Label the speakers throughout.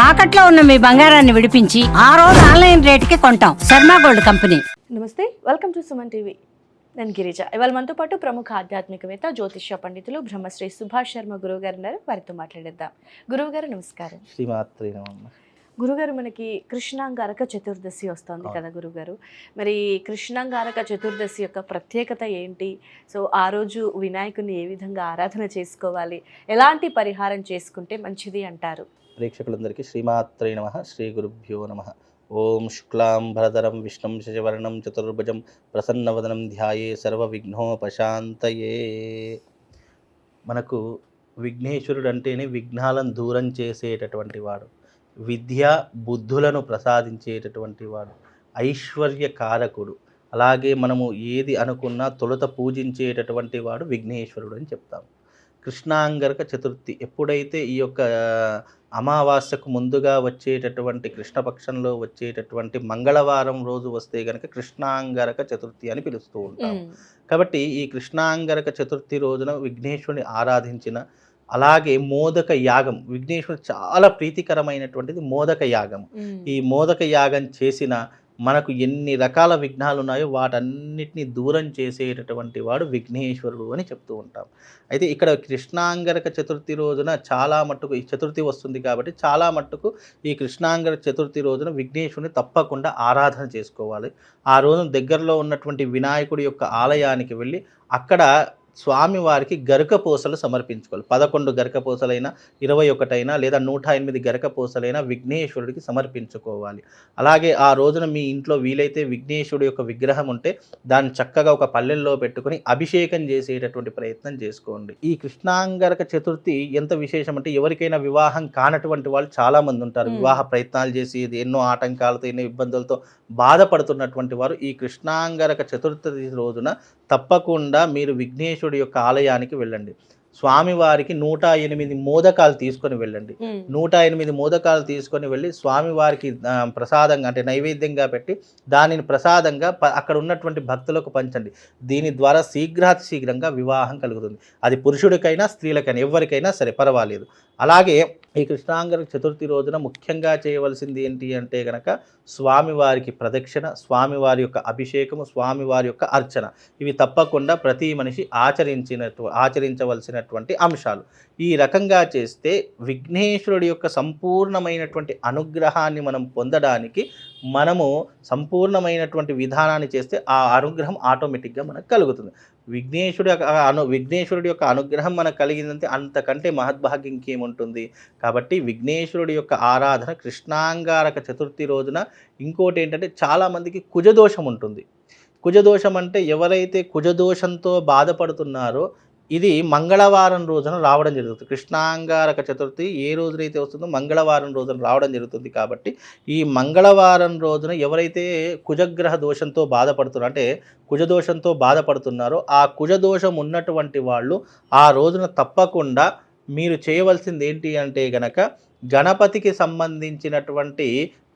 Speaker 1: తాకట్లో ఉన్న మీ బంగారాన్ని విడిపించి ఆ రోజు ఆన్లైన్ రేటుకి కొంటాం. Sharma gold company.
Speaker 2: నమస్తే, వెల్కమ్ టు సుమన్ టీవీ. నేను గిరిజ. ఇవాళ మనతో పాటు ప్రముఖ ఆధ్యాత్మికవేత్త జ్యోతిష్య పండితులు బ్రహ్మశ్రీ సుభాష్ శర్మ గురువు గారు ఉన్నారు. వారితో మాట్లాడేద్దాం. గురువు గారు నమస్కారం.
Speaker 3: శ్రీమాత్రే.
Speaker 2: గురుగారు, మనకి కృష్ణాంగారక చతుర్దశి వస్తుంది కదా గురుగారు. మరి కృష్ణాంగారక చతుర్దశి యొక్క ప్రత్యేకత ఏంటి? సో ఆ రోజు వినాయకుని ఏ విధంగా ఆరాధన చేసుకోవాలి, ఎలాంటి పరిహారం చేసుకుంటే మంచిది అంటారు?
Speaker 3: ప్రేక్షకులందరికీ శ్రీమాత్రే నమః, శ్రీ గురుభ్యో నమః. ఓం శుక్లాం భరధరం విష్ణుం శశివర్ణం చతుర్భుజం ప్రసన్నవదనం ధ్యాయే సర్వ విఘ్నోపశాంతయే. మనకు విఘ్నేశ్వరుడు అంటేనే విఘ్నాలను దూరం చేసేటటువంటి వాడు, విద్య బుద్ధులను ప్రసాదించేటటువంటి వాడు, ఐశ్వర్యకారకుడు. అలాగే మనము ఏది అనుకున్నా తొలుత పూజించేటటువంటి వాడు విఘ్నేశ్వరుడు అని చెప్తాం. కృష్ణాంగరక చతుర్థి ఎప్పుడైతే ఈ యొక్క అమావాస్యకు ముందుగా వచ్చేటటువంటి కృష్ణపక్షంలో వచ్చేటటువంటి మంగళవారం రోజు వస్తే కనుక కృష్ణాంగరక చతుర్థి అని పిలుస్తూ ఉంటాం. కాబట్టి ఈ కృష్ణాంగరక చతుర్థి రోజున విఘ్నేశ్వరుని ఆరాధించిన, అలాగే మోదక యాగం, విఘ్నేశ్వరుడు చాలా ప్రీతికరమైనటువంటిది మోదక యాగం. ఈ మోదక యాగం చేసిన మనకు ఎన్ని రకాల విఘ్నాలు ఉన్నాయో వాటన్నిటిని దూరం చేసేటటువంటి వాడు విఘ్నేశ్వరుడు అని చెప్తూ ఉంటాం. అయితే ఇక్కడ కృష్ణాంగరక చతుర్థి రోజున చాలా మట్టుకు, ఈ చతుర్థి వస్తుంది కాబట్టి చాలా మట్టుకు ఈ కృష్ణాంగరక చతుర్థి రోజున విఘ్నేశ్వరుని తప్పకుండా ఆరాధన చేసుకోవాలి. ఆ రోజున దగ్గరలో ఉన్నటువంటి వినాయకుడి యొక్క ఆలయానికి వెళ్ళి అక్కడ స్వామివారికి గరకపోసలు సమర్పించుకోవాలి. 11 గరకపోసలైనా, 21 లేదా 108 గరకపోసలైనా విఘ్నేశ్వరుడికి సమర్పించుకోవాలి. అలాగే ఆ రోజున మీ ఇంట్లో వీలైతే విఘ్నేశ్వరుడు యొక్క విగ్రహం ఉంటే దాన్ని చక్కగా ఒక పల్లెల్లో పెట్టుకొని అభిషేకం చేసేటటువంటి ప్రయత్నం చేసుకోండి. ఈ కృష్ణాంగరక చతుర్థి ఎంత విశేషం అంటే, ఎవరికైనా వివాహం కానటువంటి వాళ్ళు చాలామంది ఉంటారు. వివాహ ప్రయత్నాలు చేసి ఎన్నో ఆటంకాలతో, ఎన్నో ఇబ్బందులతో బాధపడుతున్నటువంటి వారు ఈ కృష్ణాంగరక చతుర్థి రోజున తప్పకుండా మీరు విఘ్నేశ్వరుడు యొక్క ఆలయానికి వెళ్ళండి. స్వామివారికి 108 మోదకాలు తీసుకొని వెళ్ళండి. 108 మోదకాలు తీసుకొని వెళ్ళి స్వామివారికి ప్రసాదంగా, అంటే నైవేద్యంగా పెట్టి దానిని ప్రసాదంగా అక్కడ ఉన్నటువంటి భక్తులకు పంచండి. దీని ద్వారా శీఘ్రంగా వివాహం కలుగుతుంది. అది పురుషుడికైనా స్త్రీలకైనా ఎవరికైనా సరే పర్వాలేదు. అలాగే ఈ కృష్ణాంగరక చతుర్థి రోజున ముఖ్యంగా చేయవలసింది ఏంటి అంటే కనుక స్వామివారికి ప్రదక్షిణ, స్వామివారి యొక్క అభిషేకము, స్వామివారి యొక్క అర్చన, ఇవి తప్పకుండా ప్రతి మనిషి ఆచరించవలసినటువంటి అంశాలు. ఈ రకంగా చేస్తే విఘ్నేశ్వరుడి యొక్క సంపూర్ణమైనటువంటి అనుగ్రహాన్ని మనం పొందడానికి మనము సంపూర్ణమైనటువంటి విధానాన్ని చేస్తే ఆ అనుగ్రహం ఆటోమేటిక్గా మనకు కలుగుతుంది. విఘ్నేశ్వరుడి యొక్క అనుగ్రహం మనకు కలిగిందంటే అంతకంటే మహద్భాగ్యం ఇంకేముంటుంది. కాబట్టి విఘ్నేశ్వరుడి యొక్క ఆరాధన కృష్ణాంగారక చతుర్థి రోజున. ఇంకోటి ఏంటంటే, చాలామందికి కుజదోషం ఉంటుంది. కుజదోషం అంటే ఎవరైతే కుజదోషంతో బాధపడుతున్నారో ఇది మంగళవారం రోజున రావడం జరుగుతుంది. కృష్ణాంగారక చతుర్థి ఏ రోజునైతే వస్తుందో మంగళవారం రోజున రావడం జరుగుతుంది. కాబట్టి ఈ మంగళవారం రోజున ఎవరైతే కుజగ్రహ దోషంతో బాధపడుతున్నారో, అంటే కుజదోషంతో బాధపడుతున్నారో, ఆ కుజదోషం ఉన్నటువంటి వాళ్ళు ఆ రోజున తప్పకుండా మీరు చేయవలసింది ఏంటి అంటే గనక గణపతికి సంబంధించినటువంటి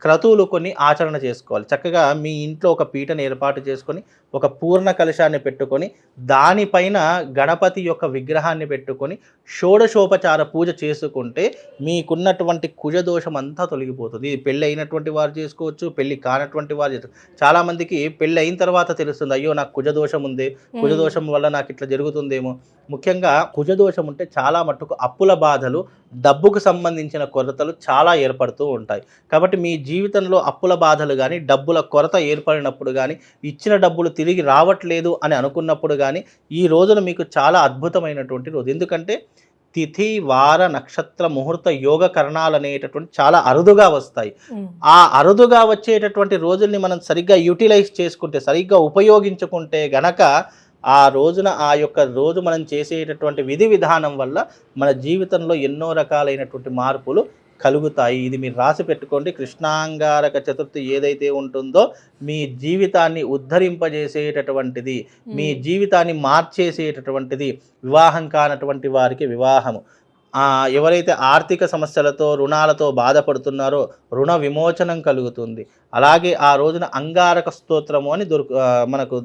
Speaker 3: క్రతువులు కొన్ని ఆచరణ చేసుకోవాలి. చక్కగా మీ ఇంట్లో ఒక పీటను ఏర్పాటు చేసుకొని ఒక పూర్ణ కలశాన్ని పెట్టుకొని దానిపైన గణపతి యొక్క విగ్రహాన్ని పెట్టుకొని షోడశోపచార పూజ చేసుకుంటే మీకున్నటువంటి కుజదోషం అంతా తొలగిపోతుంది. ఇది పెళ్ళి అయినటువంటి వారు చేసుకోవచ్చు, పెళ్ళి కానటువంటి వారు చేసుకోవచ్చు. చాలామందికి పెళ్ళి అయిన తర్వాత తెలుస్తుంది, అయ్యో నాకు కుజదోషం ఉంది, కుజదోషం వల్ల నాకు ఇట్లా జరుగుతుందేమో. ముఖ్యంగా కుజదోషం ఉంటే చాలా మట్టుకు అప్పుల బాధలు, డబ్బుకు సంబంధించిన కొరతలు చాలా ఏర్పడుతూ ఉంటాయి. కాబట్టి మీ జీవితంలో అప్పుల బాధలు కానీ, డబ్బుల కొరత ఏర్పడినప్పుడు కానీ, ఇచ్చిన డబ్బులు తిరిగి రావట్లేదు అని అనుకున్నప్పుడు కానీ ఈ రోజున మీకు చాలా అద్భుతమైనటువంటి రోజు. ఎందుకంటే తిథి, వార, నక్షత్ర, ముహూర్త, యోగ కరణాలు అనేటటువంటి చాలా అరుదుగా వస్తాయి. ఆ అరుదుగా వచ్చేటటువంటి రోజుల్ని మనం సరిగ్గా యూటిలైజ్ చేసుకుంటే, సరిగ్గా ఉపయోగించుకుంటే గనక ఆ రోజున ఆ యొక్క రోజు మనం చేసేటటువంటి విధి విధానం వల్ల మన జీవితంలో ఎన్నో రకాలైనటువంటి మార్పులు కలుగుతాయి. ఇది మీరు రాసి పెట్టుకోండి. కృష్ణాంగారక చతుర్థి ఏదైతే ఉంటుందో మీ జీవితాన్ని ఉద్ధరింపజేసేటటువంటిది, మీ జీవితాన్ని మార్చేసేటటువంటిది. వివాహం కానటువంటి వారికి వివాహము, ఎవరైతే ఆర్థిక సమస్యలతో, రుణాలతో బాధపడుతున్నారో రుణ విమోచనం కలుగుతుంది. అలాగే ఆ రోజున అంగారక స్తోత్రము అని మనకు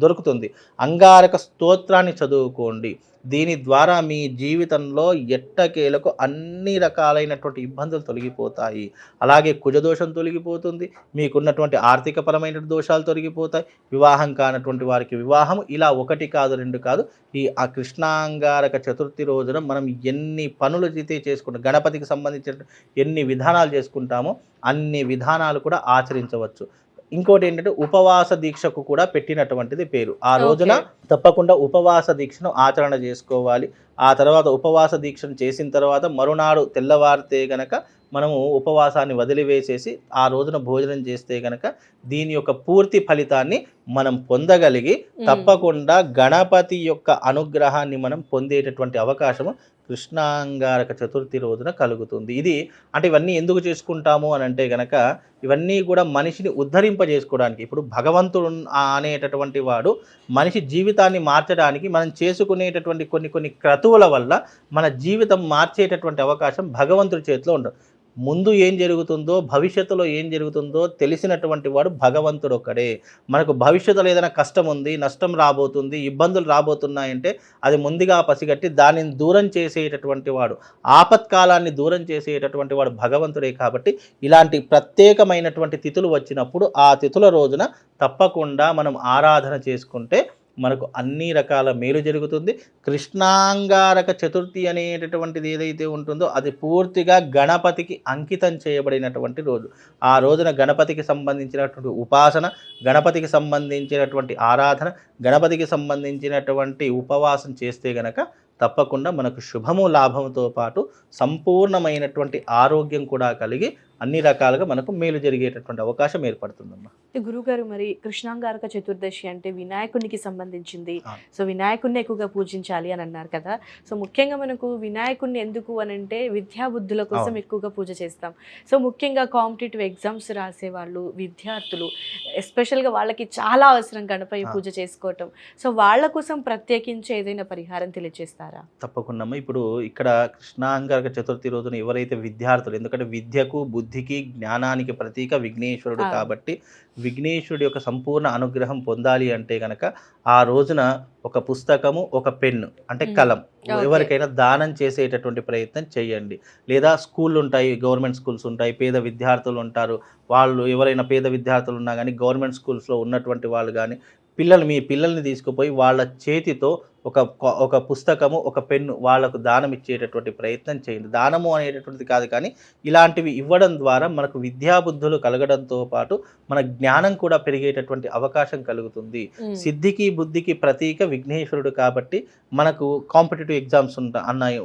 Speaker 3: దొరుకుతుంది. అంగారక స్తోత్రాన్ని చదువుకోండి. దీని ద్వారా మీ జీవితంలో ఎట్టకేలకు అన్ని రకాలైనటువంటి ఇబ్బందులు తొలగిపోతాయి. అలాగే కుజదోషం తొలగిపోతుంది, మీకున్నటువంటి ఆర్థికపరమైన దోషాలు తొలగిపోతాయి, వివాహం కానటువంటి వారికి వివాహం, ఇలా 1 కాదు 2 కాదు. ఆ కృష్ణాంగారక చతుర్థి రోజున మనం ఎన్ని పనులు అయితే చేసుకుంటాం, గణపతికి సంబంధించిన ఎన్ని విధానాలు చేసుకుంటామో అన్ని విధానాలు కూడా ఆచరించవచ్చు. ఇంకోటి ఏంటంటే ఉపవాస దీక్షకు కూడా పెట్టినటువంటిది పేరు. ఆ రోజున తప్పకుండా ఉపవాస దీక్షను ఆచరణ చేసుకోవాలి. ఆ తర్వాత ఉపవాస దీక్షను చేసిన తర్వాత మరునాడు తెల్లవారితే గనక మనము ఉపవాసాన్ని వదిలివేసేసి ఆ రోజున భోజనం చేస్తే గనక దీని యొక్క పూర్తి ఫలితాన్ని మనం పొందగలిగి తప్పకుండా గణపతి యొక్క అనుగ్రహాన్ని మనం పొందేటటువంటి అవకాశము కృష్ణాంగారక చతుర్థి రోజున కలుగుతుంది. ఇది అంటే ఇవన్నీ ఎందుకు చేసుకుంటాము అని అంటే గనక ఇవన్నీ కూడా మనిషిని ఉద్ధరింపజేసుకోవడానికి. ఇప్పుడు భగవంతుడు అనేటటువంటి వాడు మనిషి జీవితాన్ని మార్చడానికి మనం చేసుకునేటటువంటి కొన్ని క్రతువుల వల్ల మన జీవితం మార్చేటటువంటి అవకాశం భగవంతుడి చేతిలో ఉండదు. ముందు ఏం జరుగుతుందో భవిష్యత్తులో ఏం జరుగుతుందో తెలిసినటువంటి వాడు భగవంతుడు ఒక్కడే. మనకు భవిష్యత్తులో ఏదైనా కష్టం ఉంది, నష్టం రాబోతుంది, ఇబ్బందులు రాబోతున్నాయంటే అది ముందుగా పసిగట్టి దానిని దూరం చేసేటటువంటి వాడు, ఆపత్కాలాన్ని దూరం చేసేటటువంటి వాడు భగవంతుడే. కాబట్టి ఇలాంటి ప్రత్యేకమైనటువంటి తిథులు వచ్చినప్పుడు ఆ తిథుల రోజున తప్పకుండా మనం ఆరాధన చేసుకుంటే మనకు అన్ని రకాల మేలు జరుగుతుంది. కృష్ణాంగారక చతుర్థి అనేటటువంటిది ఏదైతే ఉంటుందో అది పూర్తిగా గణపతికి అంకితం చేయబడినటువంటి రోజు. ఆ రోజున గణపతికి సంబంధించినటువంటి ఉపాసన, గణపతికి సంబంధించినటువంటి ఆరాధన, గణపతికి సంబంధించినటువంటి ఉపవాసం చేస్తే గనక తప్పకుండా మనకు శుభము లాభంతో పాటు సంపూర్ణమైనటువంటి ఆరోగ్యం కూడా కలిగి అన్ని రకాలుగా మనకు మేలు జరిగేటటువంటి అవకాశం ఏర్పడుతుందమ్మా.
Speaker 2: గురుగారు, మరి కృష్ణాంగారక చతుర్దశి అంటే వినాయకునికి సంబంధించింది. సో వినాయకుడిని ఎక్కువగా పూజించాలి అని అన్నారు కదా. సో ముఖ్యంగా మనకు వినాయకుడిని ఎందుకు అని అంటే విద్యాబుద్ధుల కోసం ఎక్కువగా పూజ చేస్తాం. సో ముఖ్యంగా కాంపిటేటివ్ ఎగ్జామ్స్ రాసేవాళ్ళు, విద్యార్థులు ఎస్పెషల్గా వాళ్ళకి చాలా అవసరం గణపతి పూజ చేసుకోవటం. సో వాళ్ళ కోసం ప్రత్యేకించి ఏదైనా పరిహారం తెలియజేస్తారా?
Speaker 3: తప్పకుండా. ఇప్పుడు ఇక్కడ కృష్ణాంగారక చతుర్థి రోజున ఎవరైతే విద్యార్థులు, ఎందుకంటే విద్యకు బుద్ధికి జ్ఞానానికి ప్రతీక విఘ్నేశ్వరుడు కాబట్టి విఘ్నేశ్వరుడి యొక్క సంపూర్ణ అనుగ్రహం పొందాలి అంటే గనక ఆ రోజున ఒక పుస్తకము, ఒక పెన్ను అంటే కలం ఎవరికైనా దానం చేసేటటువంటి ప్రయత్నం చేయండి. లేదా స్కూళ్ళు ఉంటాయి, గవర్నమెంట్ స్కూల్స్ ఉంటాయి, పేద విద్యార్థులు ఉంటారు, వాళ్ళు ఎవరైనా పేద విద్యార్థులు ఉన్నా కానీ గవర్నమెంట్ స్కూల్స్లో ఉన్నటువంటి వాళ్ళు కానీ మీ పిల్లల్ని తీసుకుపోయి వాళ్ళ చేతితో ఒక పుస్తకము, ఒక పెన్ను వాళ్ళకు దానం ఇచ్చేటటువంటి ప్రయత్నం చేయండి. దానము అనేటటువంటిది కాదు, కానీ ఇలాంటివి ఇవ్వడం ద్వారా మనకు విద్యాబుద్ధులు కలగడంతో పాటు మన జ్ఞానం కూడా పెరిగేటటువంటి అవకాశం కలుగుతుంది. సిద్ధికి బుద్ధికి ప్రతీక విఘ్నేశ్వరుడు కాబట్టి మనకు కాంపిటేటివ్ ఎగ్జామ్స్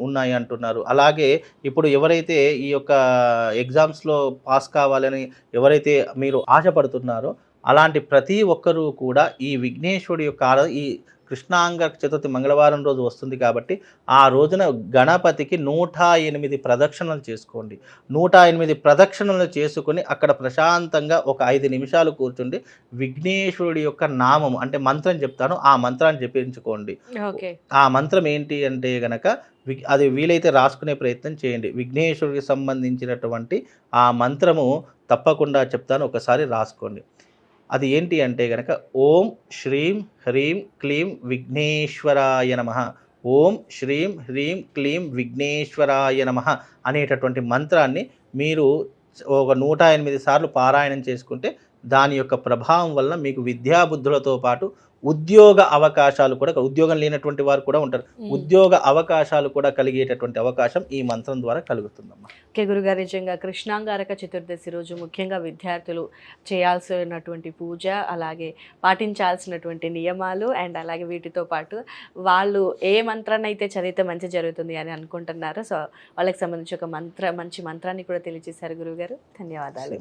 Speaker 3: ఉన్నాయి అంటున్నారు. అలాగే ఇప్పుడు ఎవరైతే ఈ యొక్క ఎగ్జామ్స్లో పాస్ కావాలని ఎవరైతే మీరు ఆశపడుతున్నారో అలాంటి ప్రతి ఒక్కరూ కూడా ఈ విఘ్నేశ్వరుడి యొక్క ఈ కృష్ణాంగారక చతుర్థి మంగళవారం రోజు వస్తుంది కాబట్టి ఆ రోజున గణపతికి 108 ప్రదక్షిణలు చేసుకోండి. 108 ప్రదక్షిణలు చేసుకుని అక్కడ ప్రశాంతంగా ఒక 5 నిమిషాలు కూర్చుండి విఘ్నేశ్వరుడి యొక్క నామం అంటే మంత్రం చెప్తాను, ఆ మంత్రాన్ని జపించుకోండి. ఆ మంత్రం ఏంటి అంటే గనక అది వీలైతే రాసుకునే ప్రయత్నం చేయండి. విఘ్నేశ్వరుడికి సంబంధించినటువంటి ఆ మంత్రము తప్పకుండా చెప్తాను, ఒకసారి రాసుకోండి. అది ఏంటి అంటే గనక ఓం శ్రీం హ్రీం క్లీం విఘ్నేశ్వరాయ నమః, ఓం శ్రీం హ్రీం క్లీం విఘ్నేశ్వరాయ నమః అనేటటువంటి మంత్రాన్ని మీరు ఒక 108 సార్లు పారాయణం చేసుకుంటే దాని యొక్క ప్రభావం వల్ల మీకు విద్యాబుద్ధులతో పాటు ఉద్యోగ అవకాశాలు కూడా, ఉద్యోగం లేనటువంటి వారు కూడా ఉంటారు, ఉద్యోగ అవకాశాలు కూడా కలిగేటటువంటి అవకాశం ఈ మంత్రం ద్వారా కలుగుతుందమ్మా.
Speaker 2: ఓకే గురుగారు, నిజంగా కృష్ణాంగారక చతుర్దశి రోజు ముఖ్యంగా విద్యార్థులు చేయాల్సినటువంటి పూజ, అలాగే పాటించాల్సినటువంటి నియమాలు అండ్ అలాగే వీటితో పాటు వాళ్ళు ఏ మంత్రాన్ని అయితే చదివితే మంచి జరుగుతుంది అని అనుకుంటున్నారో సో వాళ్ళకి సంబంధించి ఒక మంచి మంత్రాన్ని కూడా తెలియజేశారు గురుగారు. ధన్యవాదాలు.